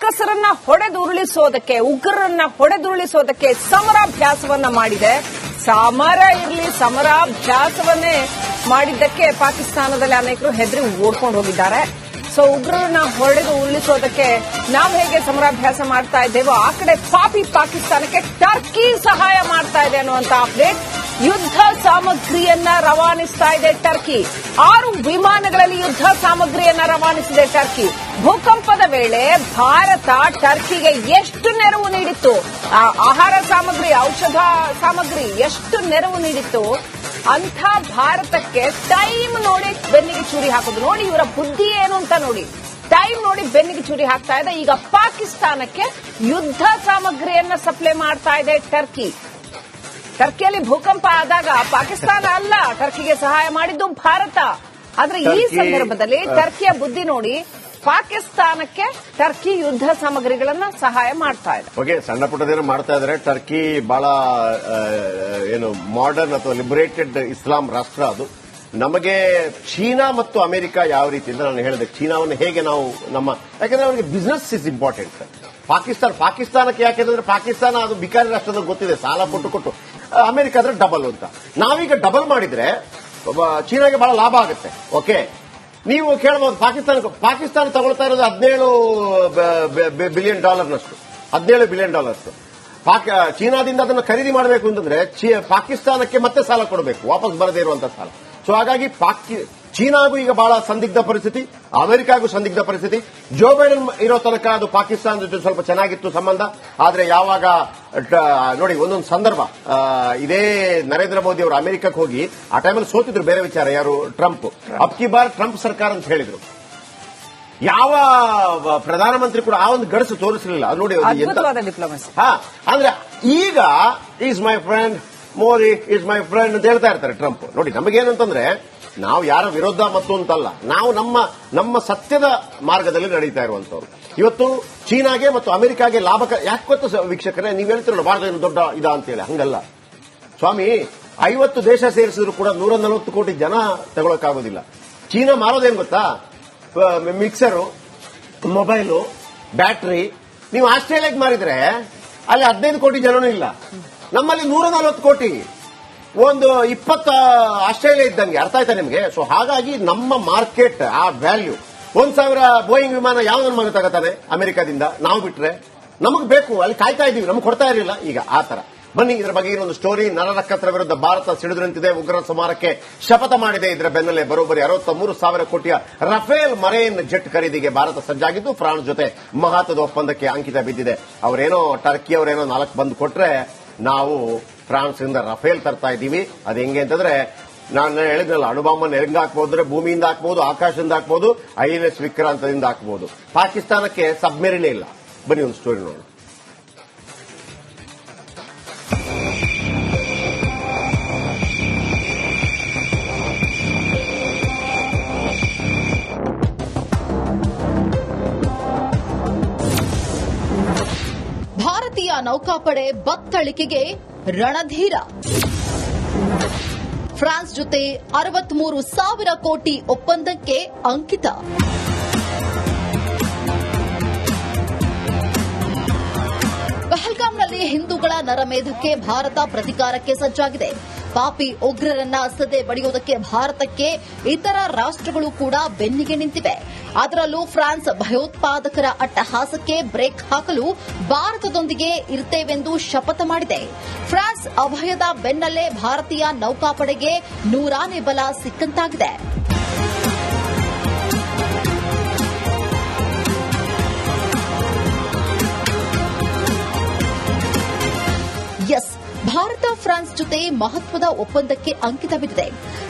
ರಕ್ಕಸರನ್ನ ಹೊಡೆದುರುಳಿಸೋದಕ್ಕೆ, ಉಗ್ರರನ್ನ ಹೊಡೆದುರುಳಿಸೋದಕ್ಕೆ ಸಮರಾಭ್ಯಾಸವನ್ನ ಮಾಡಿದೆ. ಸಮರ ಇರಲಿ, ಸಮರಾಭ್ಯಾಸವನ್ನೇ ಮಾಡಿದ್ದಕ್ಕೆ ಪಾಕಿಸ್ತಾನದಲ್ಲಿ ಅನೇಕರು ಹೆದರಿ ಓಡ್ಕೊಂಡು ಹೋಗಿದ್ದಾರೆ. ಸೊ ಉಗ್ರರನ್ನ ಹೊಡೆದು ಉರುಳಿಸೋದಕ್ಕೆ ನಾವು ಹೇಗೆ ಸಮರಾಭ್ಯಾಸ ಮಾಡ್ತಾ ಇದ್ದೇವೋ ಆ ಕಡೆ ಪಾಪಿ ಪಾಕಿಸ್ತಾನಕ್ಕೆ ಟರ್ಕಿ ಸಹಾಯ ಮಾಡ್ತಾ ಇದೆ ಅನ್ನುವಂತ ಅಪ್ಡೇಟ್. ಯುದ್ಧ ಸಾಮಗ್ರಿಯನ್ನ ರವಾನಿಸ್ತಾ ಇದೆ ಟರ್ಕಿ. 6 ವಿಮಾನಗಳಲ್ಲಿ ಯುದ್ಧ ಸಾಮಗ್ರಿಯನ್ನ ರವಾನಿಸಿದೆ ಟರ್ಕಿ. ಭೂಕಂಪದ ವೇಳೆ ಭಾರತ ಟರ್ಕಿಗೆ ಎಷ್ಟು ನೆರವು ನೀಡಿತ್ತು, ಆಹಾರ ಸಾಮಗ್ರಿ, ಔಷಧ ಸಾಮಗ್ರಿ ಎಷ್ಟು ನೆರವು ನೀಡಿತ್ತು ಅಂಥ ಭಾರತಕ್ಕೆ ಟೈಮ್ ನೋಡಿ ಬೆನ್ನಿಗೆ ಚೂರಿ ಹಾಕೋದು. ನೋಡಿ ಇವರ ಬುದ್ಧಿ ಏನು ಅಂತ ನೋಡಿ, ಟೈಮ್ ನೋಡಿ ಬೆನ್ನಿಗೆ ಚೂರಿ ಹಾಕ್ತಾ ಇದೆ. ಈಗ ಪಾಕಿಸ್ತಾನಕ್ಕೆ ಯುದ್ಧ ಸಾಮಗ್ರಿಯನ್ನ ಸಪ್ಲೈ ಮಾಡ್ತಾ ಇದೆ ಟರ್ಕಿ. ಟರ್ಕಿಯಲ್ಲಿ ಭೂಕಂಪ ಆದಾಗ ಪಾಕಿಸ್ತಾನ ಅಲ್ಲ ಟರ್ಕಿಗೆ ಸಹಾಯ ಮಾಡಿದ್ದು ಭಾರತ. ಆದ್ರೆ ಈ ಸಂದರ್ಭದಲ್ಲಿ ಟರ್ಕಿಯ ಬುದ್ಧಿ ನೋಡಿ ಪಾಕಿಸ್ತಾನಕ್ಕೆ ಟರ್ಕಿ ಯುದ್ಧ ಸಾಮಗ್ರಿಗಳನ್ನ ಸಹಾಯ ಮಾಡ್ತಾ ಇದೆ. ಓಕೆ, ಸಣ್ಣ ಪುಟ್ಟದೇನೋ ಮಾಡ್ತಾ ಇದ್ದಾರೆ. ಟರ್ಕಿ ಬಹಳ ಏನು ಮಾಡರ್ನ್ ಅಥವಾ ಲಿಬರೇಟೆಡ್ ಇಸ್ಲಾಂ ರಾಷ್ಟ್ರ ಅದು. ನಮಗೆ ಚೀನಾ ಮತ್ತು ಅಮೆರಿಕ ಯಾವ ರೀತಿ ಅಂತ ನಾನು ಹೇಳಿದೆ, ಚೀನಾವನ್ನು ಹೇಗೆ ನಾವು ಯಾಕಂದ್ರೆ ಅವರಿಗೆ ಬಿಸ್ನೆಸ್ ಇಸ್ ಇಂಪಾರ್ಟೆಂಟ್. ಪಾಕಿಸ್ತಾನಕ್ಕೆ ಯಾಕೆಂದ್ರೆ ಪಾಕಿಸ್ತಾನ ಅದು ಬಿಕಾರಿ ರಾಷ್ಟ್ರದ ಗೊತ್ತಿದೆ, ಸಾಲ ಕೊಟ್ಟು ಅಮೆರಿಕ ಆದ್ರೆ ಡಬಲ್ ಅಂತ. ನಾವೀಗ ಡಬಲ್ ಮಾಡಿದ್ರೆ ಚೀನಾಗೆ ಬಹಳ ಲಾಭ ಆಗುತ್ತೆ. ಓಕೆ, ನೀವು ಕೇಳಬಹುದು ಪಾಕಿಸ್ತಾನ ತಗೊಳ್ತಾ ಇರೋದು $17 ಬಿಲಿಯನ್ $17 ಬಿಲಿಯನ್. ಚೀನಾದಿಂದ ಅದನ್ನು ಖರೀದಿ ಮಾಡಬೇಕು ಅಂತಂದ್ರೆ ಪಾಕಿಸ್ತಾನಕ್ಕೆ ಮತ್ತೆ ಸಾಲ ಕೊಡಬೇಕು, ವಾಪಸ್ ಬರದೇ ಇರುವಂತಹ ಸಾಲ. ಸೊ ಹಾಗಾಗಿ ಚೀನಾಗೂ ಈಗ ಬಹಳ ಸಂದಿಗ್ಧ ಪರಿಸ್ಥಿತಿ, ಅಮೆರಿಕಾಗೂ ಸಂದಿಗ್ಧ ಪರಿಸ್ಥಿತಿ. ಜೋ ಬೈಡನ್ ಇರೋ ತನಕ ಅದು ಪಾಕಿಸ್ತಾನದ ಜೊತೆ ಸ್ವಲ್ಪ ಚೆನ್ನಾಗಿತ್ತು ಸಂಬಂಧ. ಆದ್ರೆ ಯಾವಾಗ ನೋಡಿ ಒಂದೊಂದು ಸಂದರ್ಭ, ಇದೇ ನರೇಂದ್ರ ಮೋದಿ ಅವರು ಅಮೆರಿಕಕ್ಕೆ ಹೋಗಿ ಆ ಟೈಮಲ್ಲಿ ಸೋತಿದ್ರು, ಬೇರೆ ವಿಚಾರ, ಯಾರು ಟ್ರಂಪ್. ಅಬ್ಕಿ ಬಾರ್ ಟ್ರಂಪ್ ಸರ್ಕಾರ ಅಂತ ಹೇಳಿದ್ರು. ಯಾವ ಪ್ರಧಾನಮಂತ್ರಿ ಕೂಡ ಆ ಒಂದು ಗಡಸು ತೋರಿಸಲಿಲ್ಲ. ಅದು ನೋಡಿ ಡಿಪ್ಲೊಮಸಿ. ಅಂದ್ರೆ ಈಗ is my friend, Modi is my friend ಅಂತ ಹೇಳ್ತಾ ಇರ್ತಾರೆ ಟ್ರಂಪ್. ನೋಡಿ ನಮಗೇನಂತಂದ್ರೆ ನಾವು ಯಾರ ವಿರೋಧ ಮತ್ತು ಅಂತಲ್ಲ, ನಾವು ನಮ್ಮ ಸತ್ಯದ ಮಾರ್ಗದಲ್ಲಿ ನಡೀತಾ ಇರುವಂತವ್ರು. ಇವತ್ತು ಚೀನಾಗೆ ಮತ್ತು ಅಮೆರಿಕಾಗೆ ಲಾಭ ಯಾಕೆ ಗೊತ್ತು ವೀಕ್ಷಕರೇ, ನೀವು ಹೇಳ್ತಿರಲ್ಲ ಭಾರತ ಏನು ದೊಡ್ಡ ಇದ ಅಂತೇಳಿ. ಹಂಗಲ್ಲ ಸ್ವಾಮಿ, 50 ದೇಶ ಸೇರಿಸಿದ್ರು ಕೂಡ 140 ಕೋಟಿ ಜನ ತಗೊಳಕ್ಕಾಗೋದಿಲ್ಲ. ಚೀನಾ ಮಾರೋದೇನು ಗೊತ್ತಾ, ಮಿಕ್ಸರು, ಮೊಬೈಲು, ಬ್ಯಾಟರಿ. ನೀವು ಆಸ್ಟ್ರೇಲಿಯಾಗೆ ಮಾರಿದ್ರೆ ಅಲ್ಲಿ 15 ಕೋಟಿ ಜನನೂ ಇಲ್ಲ, ನಮ್ಮಲ್ಲಿ 140 ಕೋಟಿ, ಒಂದು 20 ಆಸ್ಟ್ರೇಲಿಯಾ ಇದ್ದಂಗೆ. ಅರ್ಥ ಆಯ್ತಾ ನಿಮಗೆ? ಸೊ ಹಾಗಾಗಿ ನಮ್ಮ ಮಾರ್ಕೆಟ್ ಆ ವ್ಯಾಲ್ಯೂ 1000 ಬೋಯಿಂಗ್ ವಿಮಾನ ಯಾವ ಮನೆ ತಗೋತಾನೆ ಅಮೆರಿಕಾದಿಂದ, ನಾವು ಬಿಟ್ರೆ ನಮಗ್ ಬೇಕು, ಅಲ್ಲಿ ಕಾಯ್ತಾ ಇದೀವಿ, ನಮ್ಗೆ ಕೊಡ್ತಾ ಇರಲಿಲ್ಲ. ಈಗ ಆ ತರ ಬನ್ನಿ, ಇದರ ಬಗ್ಗೆ ಇನ್ನೊಂದು ಸ್ಟೋರಿ. ನರರಕ್ಕಸರ ವಿರುದ್ಧ ಭಾರತ ಸಿಡಿದು ನಿಂತಿದೆ, ಉಗ್ರ ಸಂಹಾರಕ್ಕೆ ಶಪಥ ಮಾಡಿದೆ. ಇದರ ಬೆನ್ನಲ್ಲೇ ಬರೋಬ್ಬರಿ 63,000 ಕೋಟಿಯ ರಫೇಲ್ ಮರೈನ್ ಜೆಟ್ ಖರೀದಿಗೆ ಭಾರತ ಸಜ್ಜಾಗಿದ್ದು ಫ್ರಾನ್ಸ್ ಜೊತೆ ಮಹತ್ವದ ಒಪ್ಪಂದಕ್ಕೆ ಅಂಕಿತ ಬಿದ್ದಿದೆ. ಅವರೇನೋ ಟರ್ಕಿ ಅವರೇನೋ 4 ಬಂದು ಕೊಟ್ರೆ ನಾವು ಫ್ರಾನ್ಸ್ ಇಂದ ರಫೇಲ್ ತರ್ತಾ ಇದ್ದೀವಿ. ಅದು ಹೆಂಗೆ ಅಂತಂದ್ರೆ, ನಾನು ಹೇಳಿದ್ನಲ್ಲ, ಅಣುಬಾಂಬನ್ನು ಹೆಂಗ್ ಹಾಕ್ಬೋದು ಅಂದ್ರೆ ಭೂಮಿಯಿಂದ ಹಾಕ್ಬೋದು, ಆಕಾಶದಿಂದ ಹಾಕ್ಬೋದು, INS ವಿಕ್ರಾಂತದಿಂದ ಹಾಕ್ಬೋದು. ಪಾಕಿಸ್ತಾನಕ್ಕೆ ಸಬ್ಮೆರಿನೇ ಇಲ್ಲ. ಬನ್ನಿ ಒಂದು ಸ್ಟೋರಿ ನೋಡೋಣ. ಭಾರತೀಯ ನೌಕಾಪಡೆ ಬತ್ತಳಿಕೆಗೆ ರಣಧೀರ. ಫ್ರಾನ್ಸ್ ಜೊತೆ 63,000 ಕೋಟಿ ಒಪ್ಪಂದಕ್ಕೆ ಅಂಕಿತ. ಪಹಲ್ಗಾಮ್ನಲ್ಲಿ ಹಿಂದೂಗಳ ನರಮೇಧಕ್ಕೆ ಭಾರತ ಪ್ರತಿಕಾರಕ್ಕೆ ಸಜ್ಜಾಗಿದೆ. ಪಾಪಿ ಉಗ್ರರನ್ನ ಸದೆ ಬಡಿಯುವುದಕ್ಕೆ ಭಾರತಕ್ಕೆ ಇತರ ರಾಷ್ಟ್ರಗಳು ಕೂಡ ಬೆನ್ನಿಗೆ ನಿಂತಿವೆ. ಅದರಲ್ಲೂ ಫ್ರಾನ್ಸ್ ಭಯೋತ್ಪಾದಕರ ಅಟ್ಟಹಾಸಕ್ಕೆ ಬ್ರೇಕ್ ಹಾಕಲು ಭಾರತದೊಂದಿಗೆ ಇರುತ್ತೇವೆಂದು ಶಪಥ ಮಾಡಿದೆ. ಫ್ರಾನ್ಸ್ ಅಭಯದ ಬೆನ್ನಲ್ಲೇ ಭಾರತೀಯ ನೌಕಾಪಡೆಗೆ 100ನೇ ಬಲ ಸಿಕ್ಕಂತಾಗಿದೆ. ಎಸ್, ಭಾರತ ಫ್ರಾನ್ಸ್ ಜೊತೆ ಮಹತ್ವದ ಒಪ್ಪಂದಕ್ಕೆ ಅಂಕಿತ ಬಿದ್ದಿದೆ.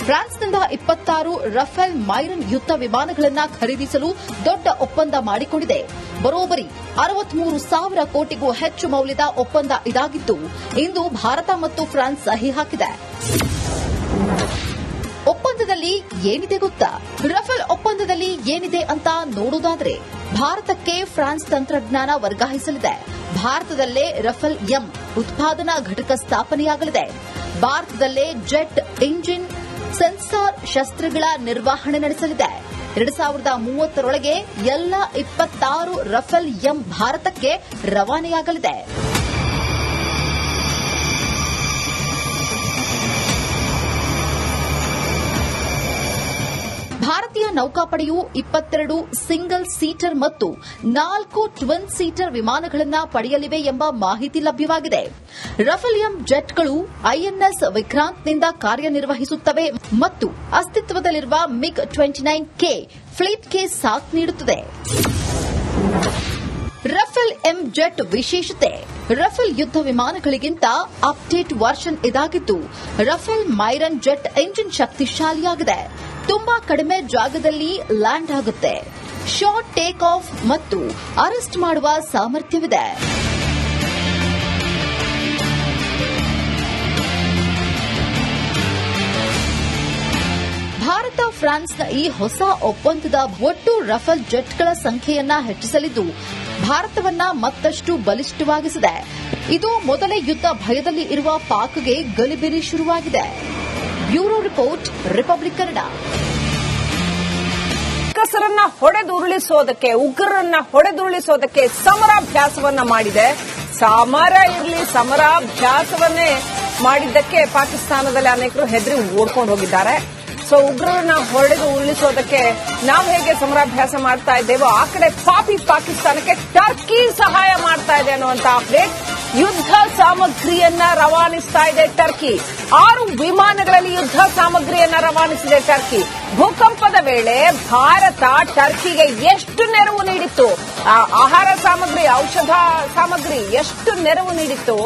ಫ್ರಾನ್ಸ್ನಿಂದ 26 ರಫೇಲ್ ಮೈರನ್ ಯುದ್ಧ ವಿಮಾನಗಳನ್ನು ಖರೀದಿಸಲು ದೊಡ್ಡ ಒಪ್ಪಂದ ಮಾಡಿಕೊಂಡಿದೆ. ಬರೋಬ್ಬರಿ 63,000 ಕೋಟಿಗೂ ಹೆಚ್ಚು ಮೌಲ್ಯದ ಒಪ್ಪಂದ ಇದಾಗಿದ್ದು, ಇಂದು ಭಾರತ ಮತ್ತು ಫ್ರಾನ್ಸ್ ಸಹಿ ಹಾಕಿದೆ. ಒಪ್ಪಂದದಲ್ಲಿ ಏನಿದೆ ಗೊತ್ತಾ? ರಫೇಲ್ ಒಪ್ಪಂದದಲ್ಲಿ ಏನಿದೆ ಅಂತ ನೋಡುವುದಾದ್ರೆ, ಭಾರತಕ್ಕೆ ಫ್ರಾನ್ಸ್ ತಂತ್ರಜ್ಞಾನ ವರ್ಗಾಯಿಸಲಿದೆ. ಭಾರತದಲ್ಲೇ ರಫೇಲ್ ಎಂ ಉತ್ಪಾದನಾ ಘಟಕ ಸ್ಥಾಪನೆಯಾಗಲಿದೆ. ಭಾರತದಲ್ಲೇ ಜೆಟ್ ಇಂಜಿನ್, ಸೆನ್ಸಾರ್ ಶಸ್ತ್ರಗಳ ನಿರ್ವಹಣೆ ನಡೆಸಲಿದೆ. 2030ರೊಳಗೆ ಎಲ್ಲ 26 ರಫೇಲ್ ಎಂ ಭಾರತಕ್ಕೆ ರವಾನೆಯಾಗಲಿದೆ. ಭಾರತೀಯ ನೌಕಾಪಡೆಯು 22 ಸಿಂಗಲ್ ಸೀಟರ್ ಮತ್ತು 4 ಟ್ವಿನ್ ಸೀಟರ್ ವಿಮಾನಗಳನ್ನು ಪಡೆಯಲಿವೆ ಎಂಬ ಮಾಹಿತಿ ಲಭ್ಯವಾಗಿದೆ. ರಫೇಲ್ ಎಂ ಜೆಟ್ಗಳು ಐಎನ್ಎಸ್ ವಿಕ್ರಾಂತ್ನಿಂದ ಕಾರ್ಯನಿರ್ವಹಿಸುತ್ತವೆ ಮತ್ತು ಅಸ್ತಿತ್ವದಲ್ಲಿರುವ ಮಿಗ್ 29K ಫ್ಲೀಟ್ಗೆ ಸಾಥ್ ನೀಡುತ್ತದೆ. ರಫೇಲ್ ಎಂ ಜೆಟ್ ವಿಶೇಷತೆ: ರಫೇಲ್ ಯುದ್ಧ ವಿಮಾನಗಳಿಗಿಂತ ಅಪ್ಡೇಟ್ ವರ್ಷನ್ ಇದಾಗಿದ್ದು, ರಫೇಲ್ ಮೈರನ್ ಜೆಟ್ ಎಂಜಿನ್ ಶಕ್ತಿಶಾಲಿಯಾಗಿದೆ. ತುಂಬಾ ಕಡಿಮೆ ಜಾಗದಲ್ಲಿ ಲ್ಯಾಂಡ್ ಆಗುತ್ತೆ. ಶಾರ್ಟ್ ಟೇಕ್ ಆಫ್ ಮತ್ತು ಅರೆಸ್ಟ್ ಮಾಡುವ ಸಾಮರ್ಥ್ಯವಿದೆ. ಭಾರತ ಫ್ರಾನ್ಸ್ನ ಈ ಹೊಸ ಒಪ್ಪಂದದ ಒಟ್ಟು ರಫೇಲ್ ಜೆಟ್ಗಳ ಸಂಖ್ಯೆಯನ್ನ ಹೆಚ್ಚಿಸಲಿದ್ದು, ಭಾರತವನ್ನ ಮತ್ತಷ್ಟು ಬಲಿಷ್ಠವಾಗಿಸಿದೆ. ಇದು ಮೊದಲೇ ಯುದ್ಧ ಭಯದಲ್ಲಿ ಇರುವ ಪಾಕ್ಗೆ ಗಲಿಬಿಲಿ ಶುರುವಾಗಿದೆ. Bureau report, Republic Kannada. ಕಸರನ್ನ ಹೊಡೆದುರುಳಿಸೋದಕ್ಕೆ, ಉಗ್ರರನ್ನ ಹೊಡೆದುರುಳಿಸೋದಕ್ಕೆ ಸಮರಾಭ್ಯಾಸವನ್ನ ಮಾಡಿದೆ. ಸಮರಾಭ್ಯಾಸವನ್ನೇ ಮಾಡಿದ್ದಕ್ಕೆ ಪಾಕಿಸ್ತಾನದಲ್ಲಿ ಅನೇಕರು ಹೆದರಿ ಓಡ್ಕೊಂಡು ಹೋಗಿದ್ದಾರೆ. ಸೊ ಉಗ್ರರನ್ನ ಹೊಡೆದು ಉರುಳಿಸೋದಕ್ಕೆ ನಾವು ಹೇಗೆ ಸಮರಾಭ್ಯಾಸ ಮಾಡ್ತಾ ಇದ್ದೇವೋ ಆ ಕಡೆ ಪಾಪಿ ಪಾಕಿಸ್ತಾನಕ್ಕೆ ಟರ್ಕಿ ಸಹಾಯ ಮಾಡ್ತಾ ಇದೆ ಅನ್ನುವಂತ ಅಪ್ಡೇಟ್. ಯುದ್ಧ ಸಾಮಗ್ರಿಯನ್ನ ರವಾನಿಸ್ತಾ ಇದೆ ಟರ್ಕಿ. 6 ವಿಮಾನಗಳಲ್ಲಿ ಯುದ್ಧ ಸಾಮಗ್ರಿಯನ್ನ ರವಾನಿಸಿದೆ ಟರ್ಕಿ. ಭೂಕಂಪದ ವೇಳೆ ಭಾರತ ಟರ್ಕಿಗೆ ಎಷ್ಟು ನೆರವು ನೀಡಿತ್ತು, ಆಹಾರ ಸಾಮಗ್ರಿ, ಔಷಧ ಸಾಮಗ್ರಿ ಎಷ್ಟು ನೆರವು ನೀಡಿತ್ತು,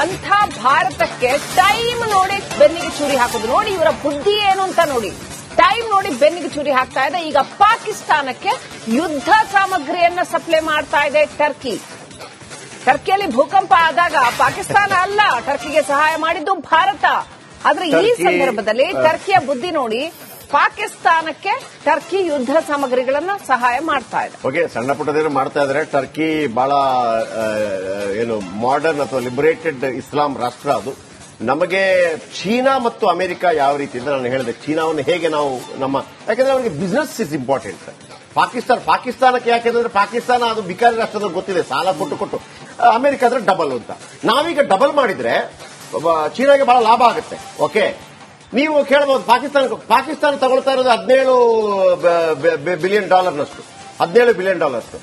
ಅಂಥ ಭಾರತಕ್ಕೆ ಟೈಮ್ ನೋಡಿ ಬೆನ್ನಿಗೆ ಚೂರಿ ಹಾಕೋದು. ನೋಡಿ ಇವರ ಬುದ್ಧಿ ಏನು ಅಂತ ನೋಡಿ. ಟೈಮ್ ನೋಡಿ ಬೆನ್ನಿಗೆ ಚೂರಿ ಹಾಕ್ತಾ ಇದೆ. ಈಗ ಪಾಕಿಸ್ತಾನಕ್ಕೆ ಯುದ್ಧ ಸಾಮಗ್ರಿಯನ್ನ ಸಪ್ಲೈ ಮಾಡ್ತಾ ಇದೆ ಟರ್ಕಿ. ಟರ್ಕಿಯಲ್ಲಿ ಭೂಕಂಪ ಆದಾಗ ಪಾಕಿಸ್ತಾನ ಅಲ್ಲ ಟರ್ಕಿಗೆ ಸಹಾಯ ಮಾಡಿದ್ದು ಭಾರತ. ಆದ್ರೆ ಈ ಸಂದರ್ಭದಲ್ಲಿ ಟರ್ಕಿಯ ಬುದ್ಧಿ ನೋಡಿ ಪಾಕಿಸ್ತಾನಕ್ಕೆ ಟರ್ಕಿ ಯುದ್ಧ ಸಾಮಗ್ರಿಗಳನ್ನ ಸಹಾಯ ಮಾಡ್ತಾ ಇದೆ. ಓಕೆ, ಸಣ್ಣ ಪುಟ್ಟದೇನು ಮಾಡ್ತಾ ಇದ್ದಾರೆ. ಟರ್ಕಿ ಬಹಳ ಏನು ಮಾಡರ್ನ್ ಅಥವಾ ಲಿಬರೇಟೆಡ್ ಇಸ್ಲಾಂ ರಾಷ್ಟ್ರ ಅದು. ನಮಗೆ ಚೀನಾ ಮತ್ತು ಅಮೆರಿಕ ಯಾವ ರೀತಿ ಅಂತ ನಾನು ಹೇಳಿದೆ. ಚೀನಾವನ್ನು ಹೇಗೆ ನಾವು ಯಾಕಂದ್ರೆ ಅವರಿಗೆ ಬಿಸಿನೆಸ್ ಇಸ್ ಇಂಪಾರ್ಟೆಂಟ್. ಪಾಕಿಸ್ತಾನಕ್ಕೆ ಯಾಕೆಂದ್ರೆ ಪಾಕಿಸ್ತಾನ ಅದು ಬಿಕಾರಿ ರಾಷ್ಟ್ರದ ಗೊತ್ತಿದೆ, ಸಾಲ ಕೊಟ್ಟು. ಅಮೆರಿಕ ಆದ್ರೆ ಡಬಲ್ ಅಂತ. ನಾವೀಗ ಡಬಲ್ ಮಾಡಿದ್ರೆ ಚೀನಾಗೆ ಬಹಳ ಲಾಭ ಆಗುತ್ತೆ. ಓಕೆ, ನೀವು ಕೇಳಬಹುದು ಪಾಕಿಸ್ತಾನ ತಗೊಳ್ತಾ ಇರೋದು $17 ಬಿಲಿಯನ್ ನಷ್ಟು. $17 ಬಿಲಿಯನ್ ನಷ್ಟು.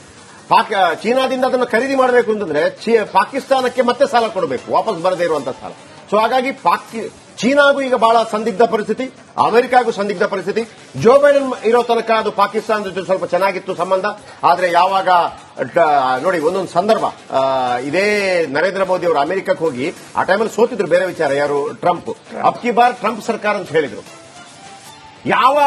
ಚೀನಾದಿಂದ ಅದನ್ನು ಖರೀದಿ ಮಾಡಬೇಕು ಅಂತಂದ್ರೆ ಪಾಕಿಸ್ತಾನಕ್ಕೆ ಮತ್ತೆ ಸಾಲ ಕೊಡಬೇಕು, ವಾಪಸ್ ಬರದೇ ಇರುವಂತಹ ಸಾಲ. ಸೊ ಹಾಗಾಗಿ ಚೀನಾಗೂ ಈಗ ಬಹಳ ಸಂದಿಗ್ಧ ಪರಿಸ್ಥಿತಿ, ಅಮೆರಿಕಾಗೂ ಸಂದಿಗ್ಧ ಪರಿಸ್ಥಿತಿ. ಜೋ ಬೈಡನ್ ಇರೋ ತನಕ ಅದು ಪಾಕಿಸ್ತಾನದ ಜೊತೆ ಸ್ವಲ್ಪ ಚೆನ್ನಾಗಿತ್ತು ಸಂಬಂಧ. ಆದ್ರೆ ಯಾವಾಗ ನೋಡಿ ಒಂದೊಂದು ಸಂದರ್ಭ ಇದೇ ನರೇಂದ್ರ ಮೋದಿ ಅವರು ಅಮೆರಿಕಕ್ಕೆ ಹೋಗಿ ಆ ಟೈಮಲ್ಲಿ ಸೋತಿದ್ರು, ಬೇರೆ ವಿಚಾರ. ಯಾರು? ಟ್ರಂಪ್. ಅಬ್ ಕಿ ಬಾರ್ ಟ್ರಂಪ್ ಸರ್ಕಾರ ಅಂತ ಹೇಳಿದ್ರು. ಯಾವ